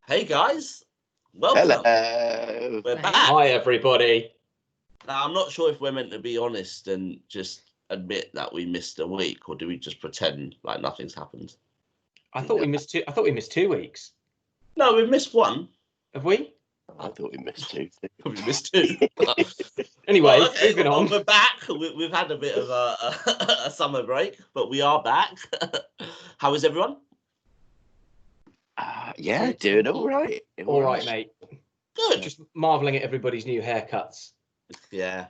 Hey guys, welcome. Hello. We're back. Hi everybody. Now, I'm not sure if we're meant to be honest and just admit that we missed a week, or do we just pretend like nothing's happened? I thought we missed 2 weeks. No, we've missed one. Have we? I thought we missed two. We missed two. Anyway, Well, okay, moving on. We're back. We've had a bit of a summer break, but we are back. How is everyone? Yeah, doing all right. All right, mate. Good. Just marvelling at everybody's new haircuts. Yeah.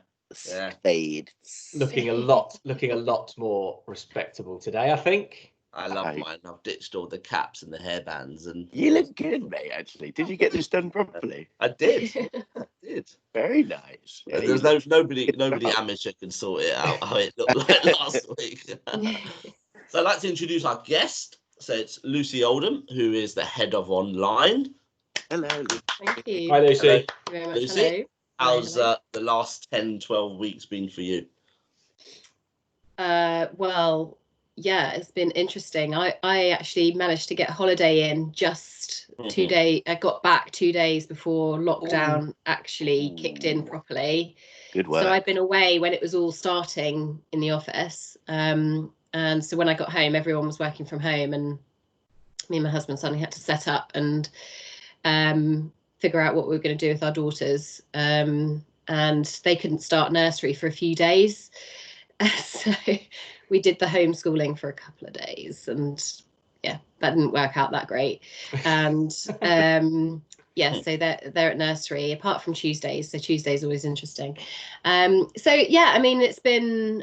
Fade. Looking a lot more respectable today, I think. I love mine. I've ditched all the caps and the hairbands, and You look good, mate. Actually, did you get this done properly? I did. I did. Very nice. Yeah, There's nobody amateur can sort it out how it looked like last week. So I'd like to introduce our guest. So it's Lucy Oldham, who is the head of online. Hello. Thank you. Hi, Lucy. Hello. Thank you very much. Lucy? Hello. How's Hello. the last 10, 12 weeks been for you? Well, yeah, it's been interesting. I actually managed to get a holiday in just 2 days. I got back 2 days before lockdown actually kicked in properly. Good work. So I've been away when it was all starting in the office. And so when I got home, everyone was working from home, and me and my husband suddenly had to set up and figure out what we were going to do with our daughters. And they couldn't start nursery for a few days. So we did the homeschooling for a couple of days, and yeah, that didn't work out that great. And yeah, so they're at nursery apart from Tuesdays. So Tuesday's always interesting. So yeah, I mean, it's been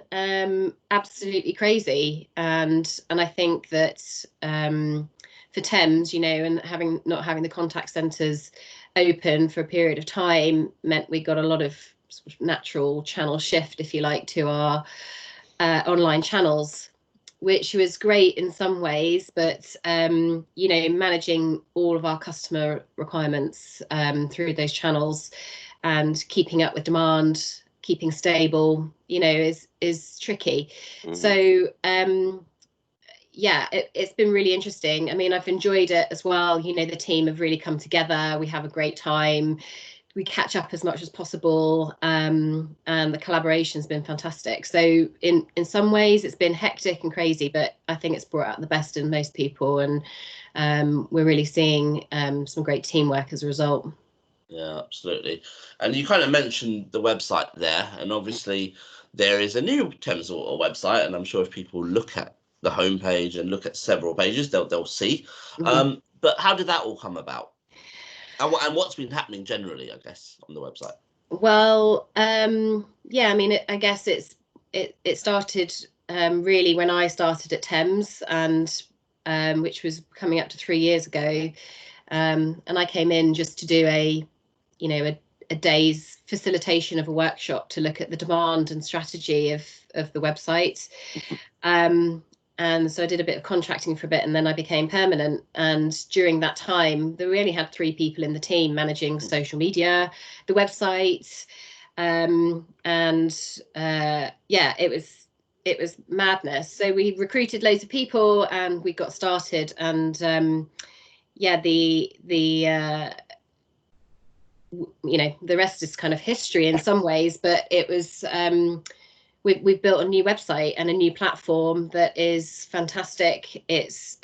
absolutely crazy, and I think that for Thames, you know, and not having the contact centres open for a period of time meant we got a lot of sort of natural channel shift, if you like, to our online channels, which was great in some ways, but you know, managing all of our customer requirements through those channels and keeping up with demand, keeping stable, you know, is tricky. So yeah, it's been really interesting. I mean, I've enjoyed it as well. You know, the team have really come together. We have a great time. We catch up as much as possible, and the collaboration's been fantastic. So in some ways it's been hectic and crazy, but I think it's brought out the best in most people, and we're really seeing some great teamwork as a result. Yeah, absolutely. And you kind of mentioned the website there, and obviously there is a new Thames Water website, and I'm sure if people look at the homepage and look at several pages, they'll see. But how did that all come about? And what's been happening generally, I guess, on the website? Well, yeah, I mean, I guess it started really when I started at Thames, and which was coming up to 3 years ago, and I came in just to do a day's facilitation of a workshop to look at the demand and strategy of the website. And so I did a bit of contracting for a bit, and then I became permanent. And during that time, we only had 3 people in the team managing social media, the website, yeah, it was madness. So we recruited loads of people, and we got started. And yeah, the you know, the rest is kind of history in some ways, but it was. We've built a new website and a new platform that is fantastic. It's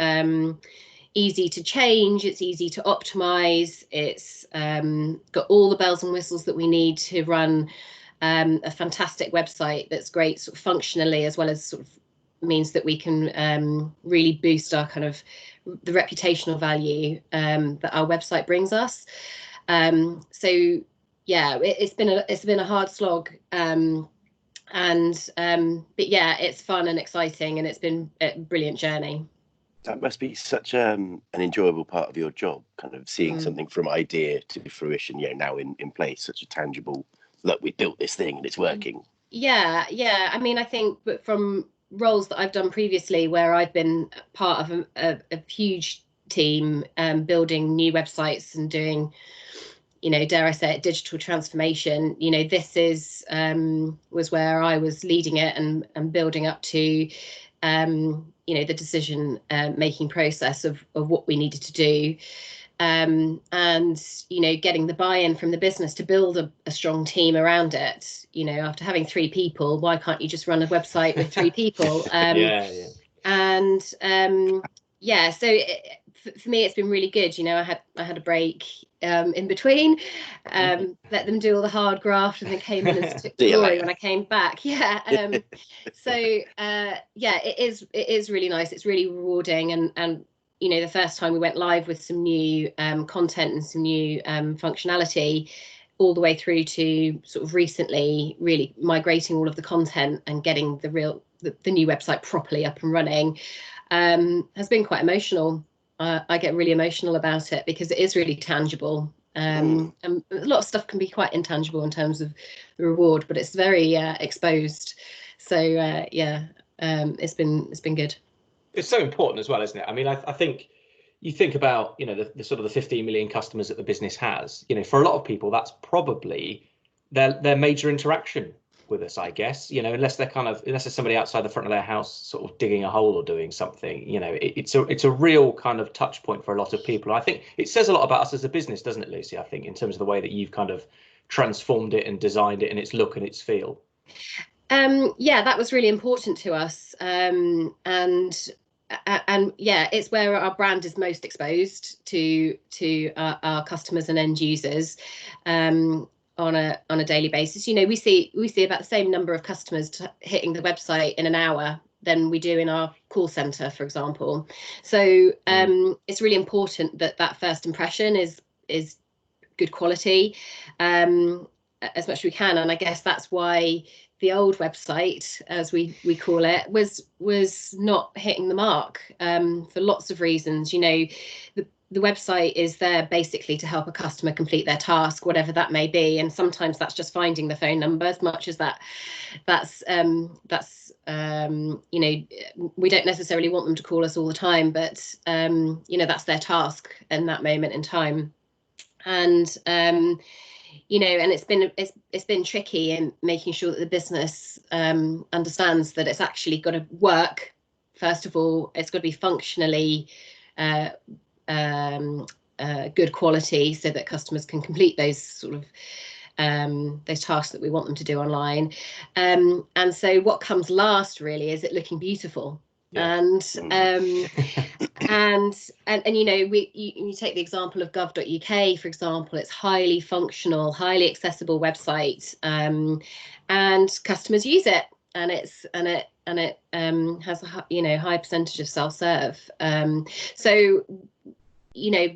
easy to change, it's easy to optimize, it's got all the bells and whistles that we need to run a fantastic website that's great sort of functionally, as well as sort of means that we can really boost our kind of the reputational value that our website brings us. So yeah, it's been a hard slog. But yeah, it's fun and exciting, and it's been a brilliant journey. That must be such an enjoyable part of your job, kind of seeing something from idea to fruition, you know, now in place, such a tangible, look, we built this thing and it's working. Yeah. I mean, I think, but from roles that I've done previously, where I've been part of a huge team building new websites and doing, you know, dare I say it, digital transformation, you know, this was where I was leading it and building up to you know, the decision making process of what we needed to do. And, you know, getting the buy-in from the business to build a strong team around it. You know, after having 3 people, why can't you just run a website with 3 people? Yeah. And so for me, it's been really good. You know, I had a break in between, let them do all the hard graft, and then came in and took glory when I came back. It is really nice. It's really rewarding, and you know, the first time we went live with some new content and some new functionality, all the way through to sort of recently really migrating all of the content and getting the new website properly up and running, has been quite emotional. I get really emotional about it because it is really tangible. And a lot of stuff can be quite intangible in terms of the reward, but it's very exposed. So it's been good. It's so important as well, isn't it? I mean, I think you think about, you know, the sort of the 15 million customers that the business has. You know, for a lot of people, that's probably their major interaction with us, I guess. You know, unless there's somebody outside the front of their house sort of digging a hole or doing something. You know, it's a real kind of touch point for a lot of people. And I think it says a lot about us as a business, doesn't it, Lucy? I think in terms of the way that you've kind of transformed it and designed it and its look and its feel. That was really important to us, and it's where our brand is most exposed to our customers and end users on a daily basis. You know, we see about the same number of customers hitting the website in an hour than we do in our call center, for example. So it's really important that first impression is good quality, as much as we can. And I guess that's why the old website, as we call it, was not hitting the mark for lots of reasons. You know, the website is there basically to help a customer complete their task, whatever that may be, and sometimes that's just finding the phone number, as much as that's you know, we don't necessarily want them to call us all the time, but you know, that's their task in that moment in time. And you know, and it's been tricky in making sure that the business understands that it's actually got to work. First of all, it's got to be functionally good quality, so that customers can complete those sort of those tasks that we want them to do online. And so what comes last really is it looking beautiful. Yeah. And you know, you take the example of gov.uk, for example. It's highly functional, highly accessible website, and customers use it, and it has a, you know, high percentage of self-serve. So you know,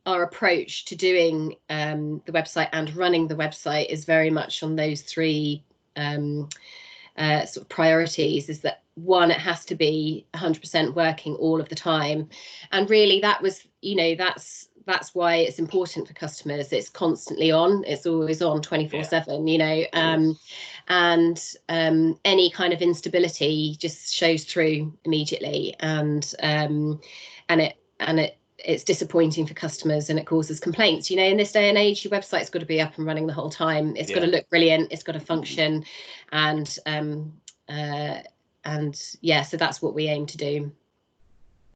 our approach to doing the website and running the website is very much on those 3 sort of priorities. Is that, one, it has to be 100% working all of the time, and really that was, you know, that's why it's important for customers. It's constantly on, it's always on 24/7, you know, and any kind of instability just shows through immediately, and it's disappointing for customers, and it causes complaints. You know, in this day and age, your website's got to be up and running the whole time. It's got to look brilliant, it's got to function, so that's what we aim to do.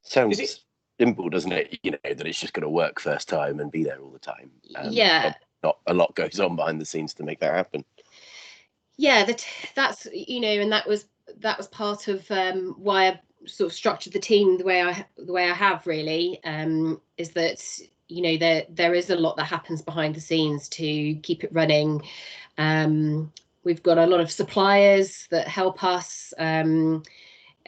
Sounds simple, doesn't it? You know, that it's just going to work first time and be there all the time. Not a lot goes on behind the scenes to make that happen. Yeah, that's, you know, and that was part of why I sort of structured the team the way I have, really, is that, you know, there is a lot that happens behind the scenes to keep it running. We've got a lot of suppliers that help us.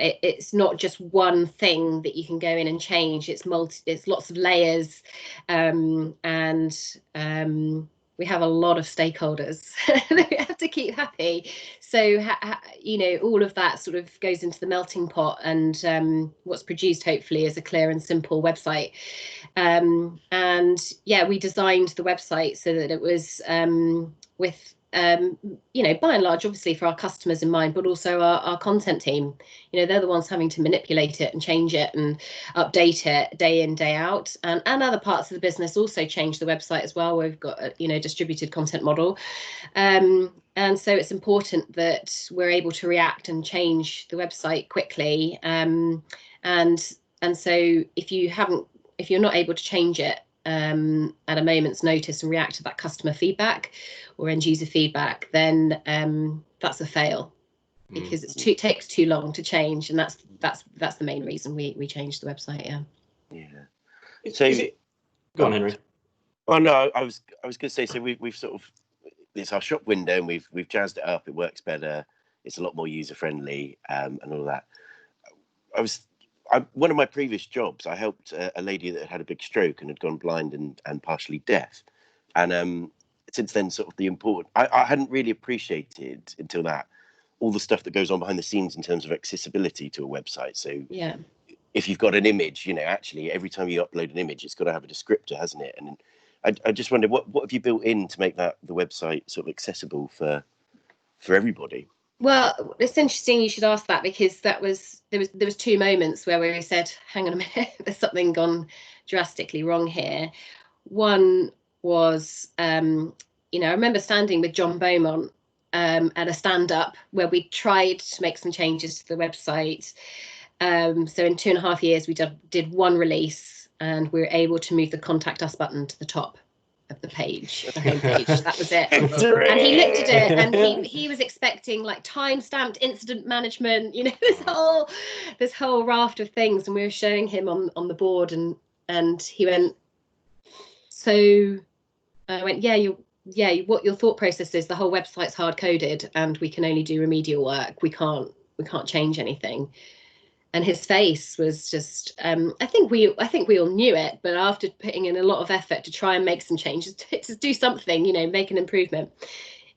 It's not just one thing that you can go in and change. It's lots of layers, and we have a lot of stakeholders that we have to keep happy. So, you know, all of that sort of goes into the melting pot, and what's produced hopefully is a clear and simple website. And yeah, we designed the website so that it was with you know, by and large, obviously for our customers in mind, but also our content team. You know, they're the ones having to manipulate it and change it and update it day in, day out. And other parts of the business also change the website as well. We've got a, you know, distributed content model. And so it's important that we're able to react and change the website quickly. And so if you're not able to change it at a moment's notice and react to that customer feedback or end user feedback, then that's a fail, because it takes too long to change, and that's the main reason we changed the website. Yeah. So go on, Henry. Oh no, I was going to say, so we've sort of, it's our shop window and we've jazzed it up. It works better. It's a lot more user friendly, and all that. One of my previous jobs, I helped a lady that had a big stroke and had gone blind and partially deaf. And since then, sort of I hadn't really appreciated until that, all the stuff that goes on behind the scenes in terms of accessibility to a website. So yeah, if you've got an image, actually every time you upload an image, it's got to have a descriptor, hasn't it? And I just wondered, what have you built in to make the website sort of accessible for everybody? Well, it's interesting you should ask that, because there was two moments where we said, hang on a minute, there's something gone drastically wrong here. One was, I remember standing with John Beaumont at a stand-up where we tried to make some changes to the website. So in 2.5 years, we did one release, and we were able to move the Contact Us button to the top of the page, the homepage. That was it. And he looked at it, and he was expecting like time-stamped incident management, this whole raft of things, and we were showing him on the board, and he went, so I went, what your thought process is, the whole website's hard-coded and we can only do remedial work. We can't change anything. And his face was just, I think we all knew it, but after putting in a lot of effort to try and make some changes, to do something, make an improvement,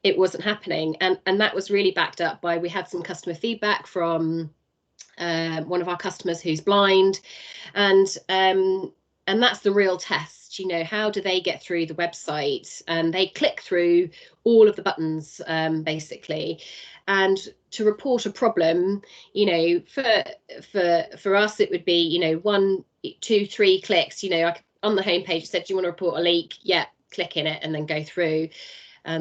it wasn't happening. And that was really backed up by, we had some customer feedback from one of our customers who's blind, and that's the real test. How do they get through the website? And they click through all of the buttons, basically. And to report a problem, for us, it would be, 1, 2, 3 clicks. On the homepage, it said, do you want to report a leak? Yeah, click in it and then go through.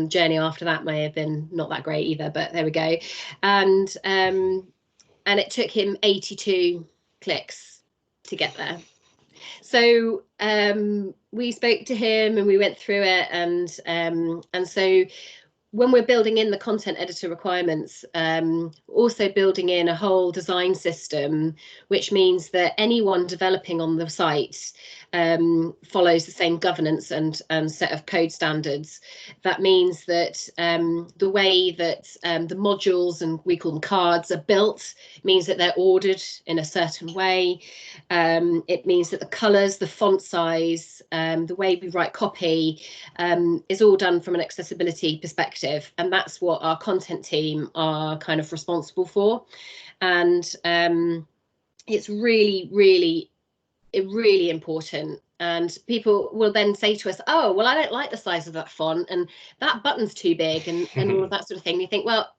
Journey after that may have been not that great either, but there we go. And it took him 82 clicks to get there. So we spoke to him and we went through it, and so when we're building in the content editor requirements, also building in a whole design system, which means that anyone developing on the site follows the same governance and set of code standards. That means that the way that the modules, and we call them cards, are built means that they're ordered in a certain way. It means that the colours, the font size, the way we write copy is all done from an accessibility perspective, and that's what our content team are kind of responsible for. And it's really important. And people will then say to us, oh, well, I don't like the size of that font, and that button's too big, and all of that sort of thing. You think, well,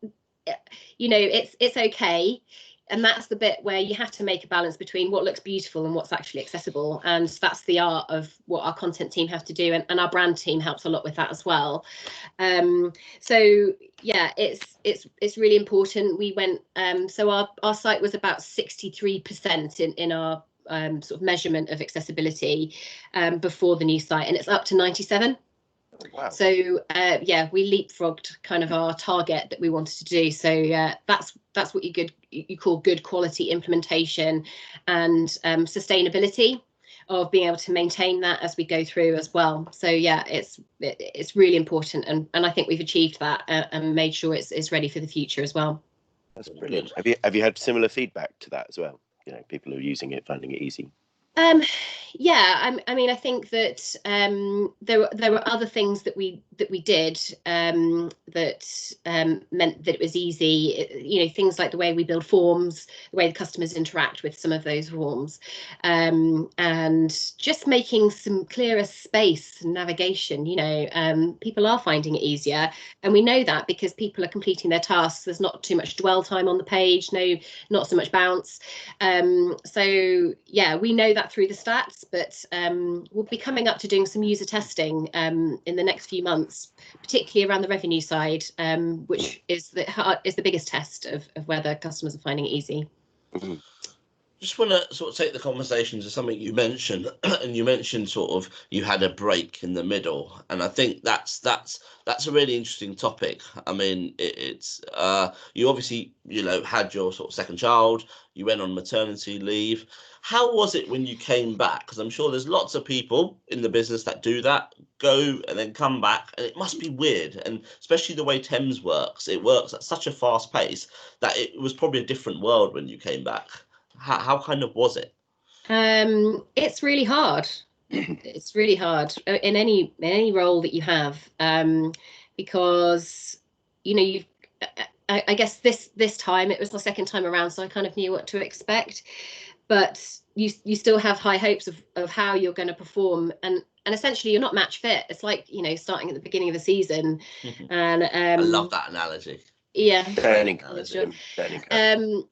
it's okay. And that's the bit where you have to make a balance between what looks beautiful and what's actually accessible. And that's the art of what our content team have to do. And our brand team helps a lot with that as well. So yeah, it's really important. We went, so our site was about 63% in our sort of measurement of accessibility before the new site, and it's up to 97. Wow. So yeah, we leapfrogged kind of our target that we wanted to do. So that's what you call good quality implementation, and sustainability of being able to maintain that as we go through as well. So yeah, it's really important, and I think we've achieved that and made sure it's ready for the future as well. That's brilliant. Have you had similar feedback to that as well? People who are using it, finding it easy. Yeah, I mean, I think that there were other things that we did that meant that it was easy. Things like the way we build forms, the way the customers interact with some of those forms, and just making some clearer space and navigation. People are finding it easier, and we know that because people are completing their tasks. There's not too much dwell time on the page, not so much bounce. So yeah, we know that that through the stats, but we'll be coming up to doing some user testing in the next few months, particularly around the revenue side, which is the biggest test of whether customers are finding it easy. Mm-hmm. Just want to sort of take the conversation to something you mentioned, and you mentioned sort of you had a break in the middle, and I think that's a really interesting topic. I mean, it's you obviously had your sort of second child, you went on maternity leave. How was it when you came back? Because I'm sure there's lots of people in the business that do that, go and then come back, and it must be weird. And especially the way Thames works, it works at such a fast pace that it was probably a different world when you came back. How kind of was it? It's really hard. It's really hard in any role that you have, because I guess this time it was the second time around, so I kind of knew what to expect. But you still have high hopes of how you're going to perform, and essentially you're not match fit. It's like starting at the beginning of the season, and I love that analogy. Yeah, Don't encourage him. Don't encourage him.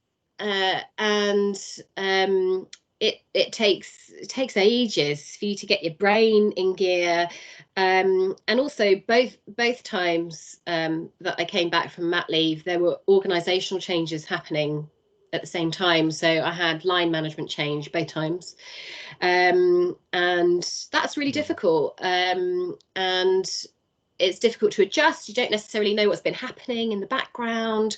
It takes ages for you to get your brain in gear, and also both times that I came back from mat leave, there were organizational changes happening at the same time. So I had line management change both times, and that's really difficult, and it's difficult to adjust. You don't necessarily know what's been happening in the background.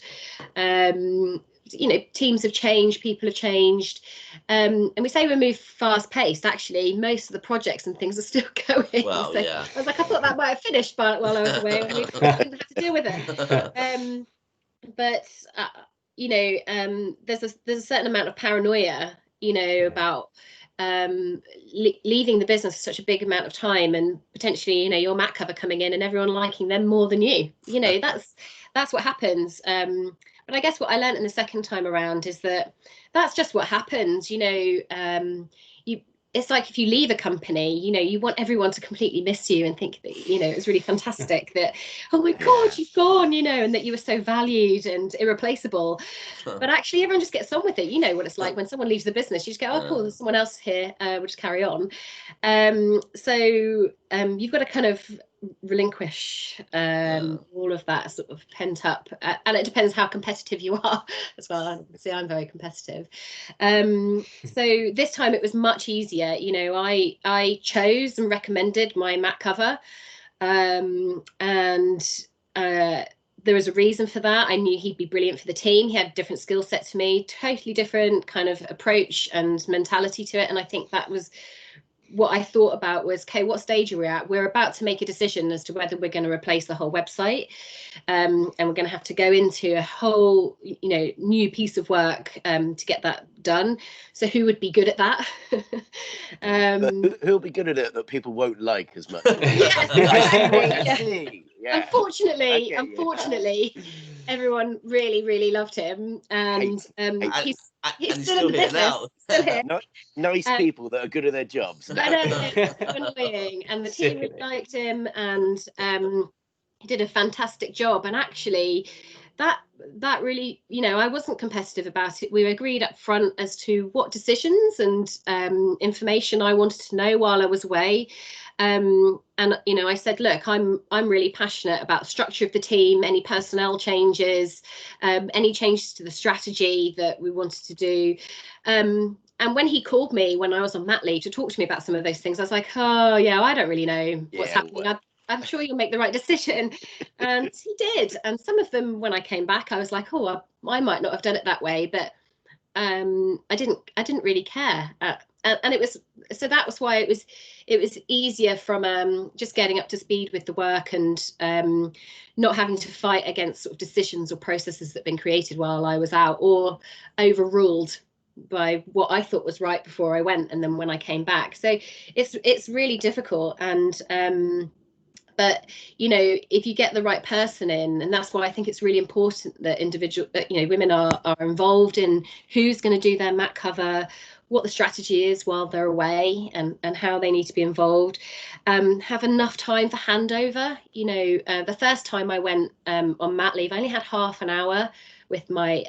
Teams have changed, people have changed, and we say we move fast paced. Actually, most of the projects and things are still going. Well, so yeah. I was like, I thought that might have finished while I was away, and we didn't have to deal with it. But there's a certain amount of paranoia, about leaving the business for such a big amount of time, and potentially, your mat cover coming in and everyone liking them more than you. That's what happens. But I guess what I learned in the second time around is that that's just what happens. It's like if you leave a company, you want everyone to completely miss you and think that, it was really fantastic that, oh my God, you've gone, and that you were so valued and irreplaceable. But actually everyone just gets on with it. You know what it's like when someone leaves the business, you just go, oh, cool, there's someone else here, we'll just carry on. So you've got to kind of relinquish all of that sort of pent up, and it depends how competitive you are as well. See, I'm very competitive, so this time it was much easier. I chose and recommended my mat cover, and there was a reason for that. I knew he'd be brilliant for the team. He had a different skill set to me, totally different kind of approach and mentality to it, and I think that was what I thought about was, okay, what stage are we at? We're about to make a decision as to whether we're going to replace the whole website, and we're going to have to go into a whole, new piece of work to get that done. So who would be good at that? Who'll be good at it that people won't like as much? Yeah. Unfortunately, everyone really, really loved him, and he's still in the business. Now. Still here. Nice people that are good at their jobs. I know, it's so annoying, and the team really liked him, and he did a fantastic job. And actually, that really, I wasn't competitive about it. We agreed up front as to what decisions and information I wanted to know while I was away. And I said, look, I'm really passionate about the structure of the team, any personnel changes, any changes to the strategy that we wanted to do. And when he called me when I was on mat leave to talk to me about some of those things, I was like, oh yeah, I don't really know what's happening. I'm sure you'll make the right decision. And he did. And some of them, when I came back, I was like, oh, I might not have done it that way, but I didn't really care. And it was, so that was why it was easier from just getting up to speed with the work, and not having to fight against sort of decisions or processes that had been created while I was out, or overruled by what I thought was right before I went, and then when I came back. So it's really difficult. And but if you get the right person in, and that's why I think it's really important that women are involved in who's going to do their mat cover, what the strategy is while they're away, and how they need to be involved, have enough time for handover. The first time I went on mat leave, I only had half an hour with my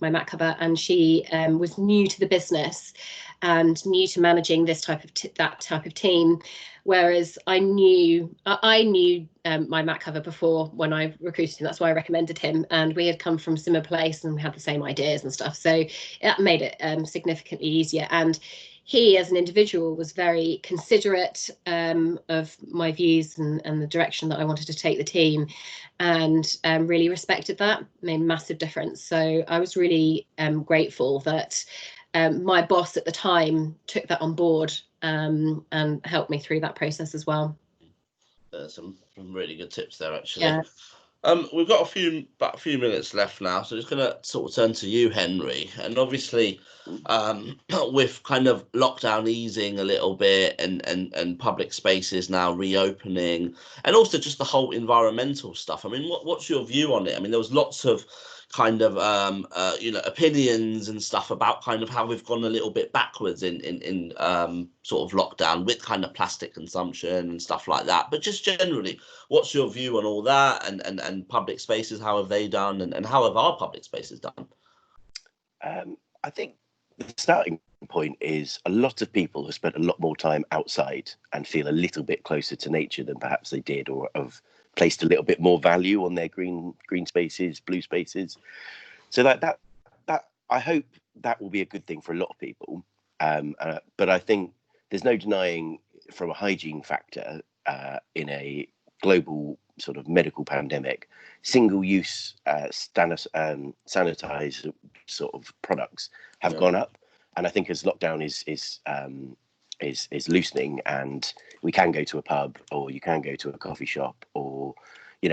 mat cover, and she was new to the business and new to managing this type of that type of team, whereas I knew my mat cover before when I recruited him. That's why I recommended him, and we had come from a similar place and we had the same ideas and stuff, so that made it significantly easier. And he, as an individual, was very considerate of my views and the direction that I wanted to take the team, and really respected that. Made a massive difference. So I was really grateful that my boss at the time took that on board and helped me through that process as well. There's some really good tips there, actually. Yeah. We've got about a few minutes left now, so just going to sort of turn to you, Henry. And obviously, with kind of lockdown easing a little bit and public spaces now reopening, and also just the whole environmental stuff. I mean, what's your view on it? I mean, there was lots of kind of opinions and stuff about kind of how we've gone a little bit backwards in sort of lockdown with kind of plastic consumption and stuff like that. But just generally, what's your view on all that and public spaces? How have they done, and how have our public spaces done? I think the starting point is a lot of people have spent a lot more time outside and feel a little bit closer to nature than perhaps they did, or have placed a little bit more value on their green spaces, blue spaces. So that I hope that will be a good thing for a lot of people. But I think there's no denying, from a hygiene factor, in a global sort of medical pandemic, single-use sanitized sort of products have gone up, and I think as lockdown is loosening, and we can go to a pub, or you can go to a coffee shop, or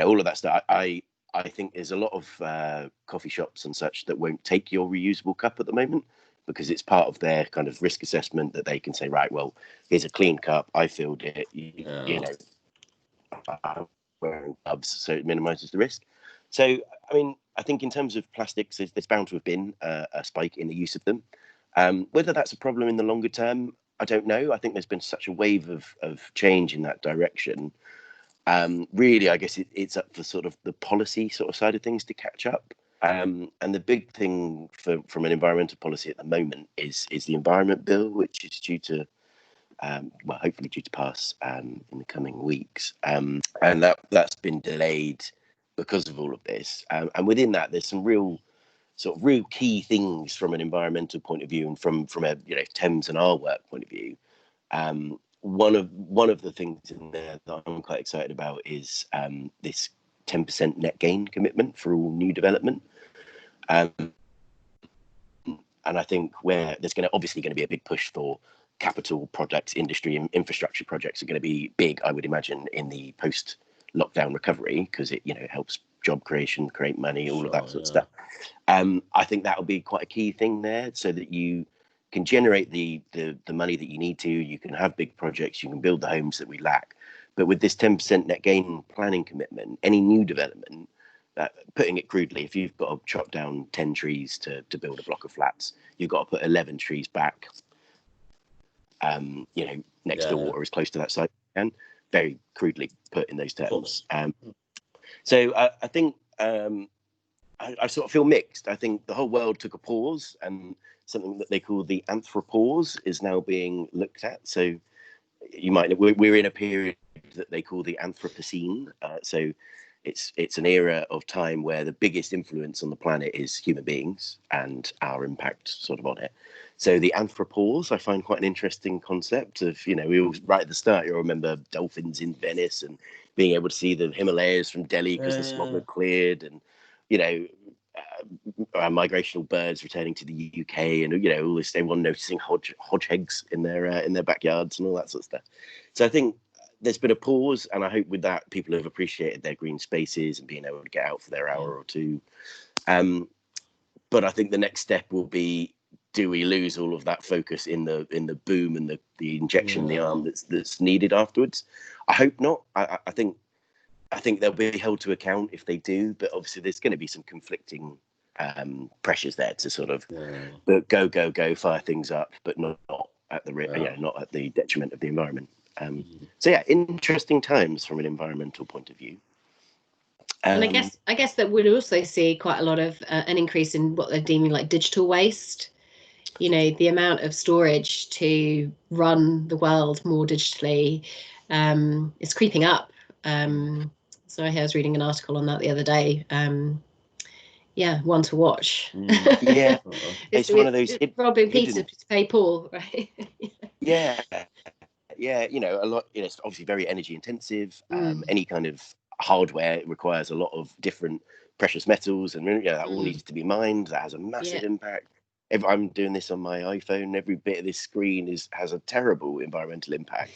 all of that stuff. I think there's a lot of coffee shops and such that won't take your reusable cup at the moment, because it's part of their kind of risk assessment that they can say, right, well, here's a clean cup, I filled it, you know, I'm wearing gloves, so it minimises the risk. So, I mean, I think in terms of plastics, there's bound to have been a spike in the use of them. Whether that's a problem in the longer term, I don't know. I think there's been such a wave of change in that direction. Really, I guess it's up for sort of the policy sort of side of things to catch up. And the big thing from an environmental policy at the moment is the Environment Bill, which is due to, hopefully due to pass in the coming weeks. And that's been delayed because of all of this. And within that, there's some real key things from an environmental point of view, and from a Thames and our work point of view. One of the things in there that I'm quite excited about is this 10% net gain commitment for all new development. And I think where there's obviously going to be a big push for capital projects, industry and infrastructure projects are going to be big, I would imagine, in the post-lockdown recovery, because it helps job creation, create money, all of that sort of stuff. I think that will be quite a key thing there, so that you can generate the money that you need to, you can have big projects, you can build the homes that we lack. But with this 10% net gain planning commitment, any new development, putting it crudely, if you've got to chop down 10 trees to build a block of flats, you've got to put 11 trees back, next door or as close to that site as you can, very crudely put in those terms. So I think I sort of feel mixed. I think the whole world took a pause, and something that they call the anthropause is now being looked at. So we're in a period that they call the Anthropocene. So it's an era of time where the biggest influence on the planet is human beings and our impact sort of on it. So the anthropause, I find quite an interesting concept of, we all, right at the start, you'll remember dolphins in Venice and being able to see the Himalayas from Delhi because the smog had cleared, and, migrational birds returning to the UK, and, all this, everyone noticing hodgeheads in their backyards and all that sort of stuff. So I think there's been a pause, and I hope with that people have appreciated their green spaces and being able to get out for their hour or two. But I think the next step will be, do we lose all of that focus in the boom and the injection in the arm that's needed afterwards? I hope not. I think they'll be held to account if they do, but obviously there's going to be some conflicting pressures there to sort of go fire things up, but not at the not at the detriment of the environment. So yeah, interesting times from an environmental point of view. And I guess that we'd also see quite a lot of an increase in what they're deeming like digital waste. You know, the amount of storage to run the world more digitally is creeping up. So I was reading an article on that the other day. Yeah, one to watch. Yeah, it's one of those robbing Peter to pay Paul, right? Yeah, you know, a lot. You know, it's obviously very energy intensive. Any kind of hardware requires a lot of different precious metals, and you know, that all needs to be mined. That has a massive impact. If I'm doing this on my iPhone, every bit of this screen has a terrible environmental impact.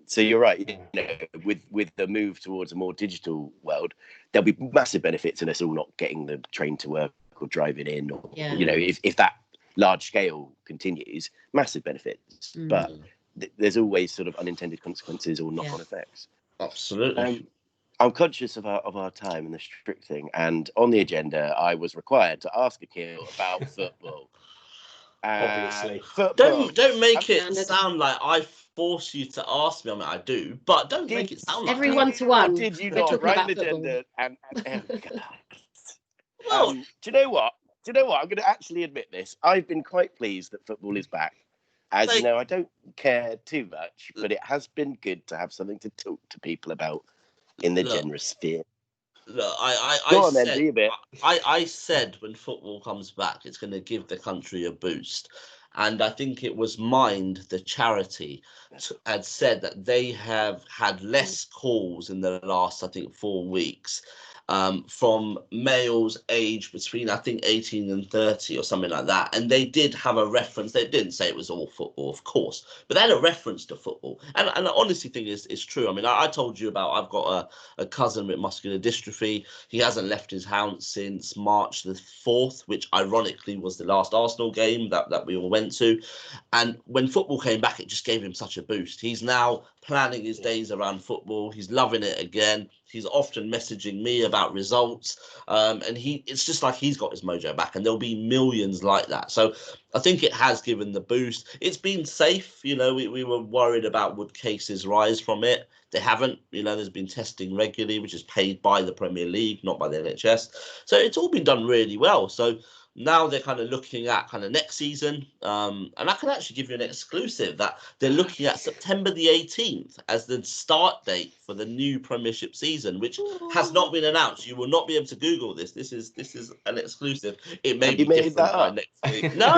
So you're right. You know, with the move towards a more digital world, there'll be massive benefits in us all not getting the train to work or driving in, or you know, if that large scale continues, massive benefits. But there's always sort of unintended consequences or knock-on effects. Absolutely. I'm conscious of our time and the strict thing, and on the agenda, I was required to ask Akil about football. Obviously, football. Don't make it sound like I force you to ask me. I mean, I do, but don't make it sound like every 1 to 1. Did you not write an agenda? And well, do you know what? I'm going to actually admit this. I've been quite pleased that football is back. As you know, I don't care too much, but it has been good to have something to talk to people about in the generous sphere. Look, I said when football comes back, it's going to give the country a boost. And I think it was Mind, the charity, had said that they have had less calls in the last, I think, 4 weeks from males aged between, I think, 18 and 30 or something like that. And they did have a reference. They didn't say it was all football, of course, but they had a reference to football. And the honesty thing is true. I mean, I told you about, I've got a cousin with muscular dystrophy. He hasn't left his house since March the 4th, which ironically was the last Arsenal game that we all went to. And when football came back, it just gave him such a boost. He's now planning his days around football. He's loving it again. He's often messaging me about results. And it's just like he's got his mojo back, and there'll be millions like that. So I think it has given the boost. It's been safe. You know, we were worried about would cases rise from it. They haven't. You know, there's been testing regularly, which is paid by the Premier League, not by the NHS. So it's all been done really well. So now they're kind of looking at kind of next season. And I can actually give you an exclusive that they're looking at September the 18th as the start date for the new Premiership season, which has not been announced. You will not be able to Google this. This is an exclusive. It may be different by next week. No, I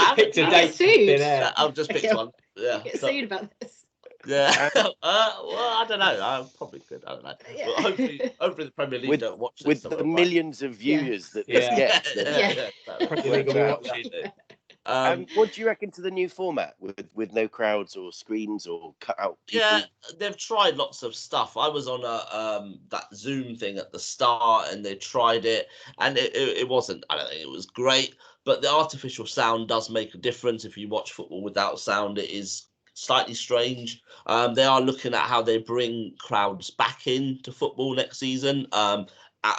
haven't. Picked a date. I've just picked one. Yeah. Get sued about this. Yeah. Well, I don't know. I probably could. I don't know. Yeah. Well, hopefully the Premier League don't watch this. With the millions of viewers that this gets. Premier League will be watching. What do you reckon to the new format with no crowds or screens or cut out people? Yeah, they've tried lots of stuff. I was on that Zoom thing at the start, and they tried it, and it wasn't. I don't think it was great, but the artificial sound does make a difference. If you watch football without sound, it is slightly strange. They are looking at how they bring crowds back into football next season at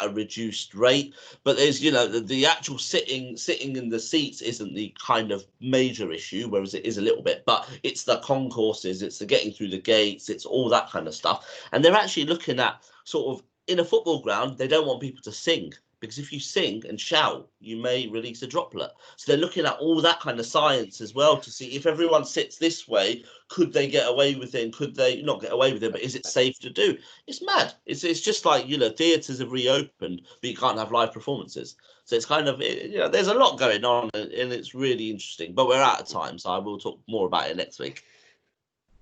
a reduced rate. But there's, you know, the actual sitting in the seats isn't the kind of major issue, whereas it is a little bit. But it's the concourses, it's the getting through the gates, it's all that kind of stuff. And they're actually looking at sort of in a football ground, they don't want people to sing, because if you sing and shout, you may release a droplet. So they're looking at all that kind of science as well to see if everyone sits this way, could they get away with it? And could they not get away with it? But is it safe to do? It's mad. It's just like, you know, theatres have reopened, but you can't have live performances. So it's kind of, you know, there's a lot going on, and it's really interesting. But we're out of time, so I will talk more about it next week.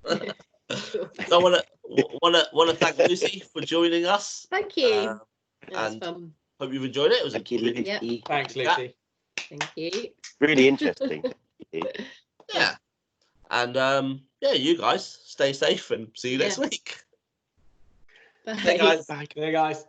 So I want to thank Lucy for joining us. Thank you. And fun. Hope you've enjoyed it. It was Thank you, Lucy. Yeah. Thanks, Lucy. Thank you. Really interesting. Yeah. And you guys stay safe and see you next week. Bye. Hey guys. Bye. Hey guys.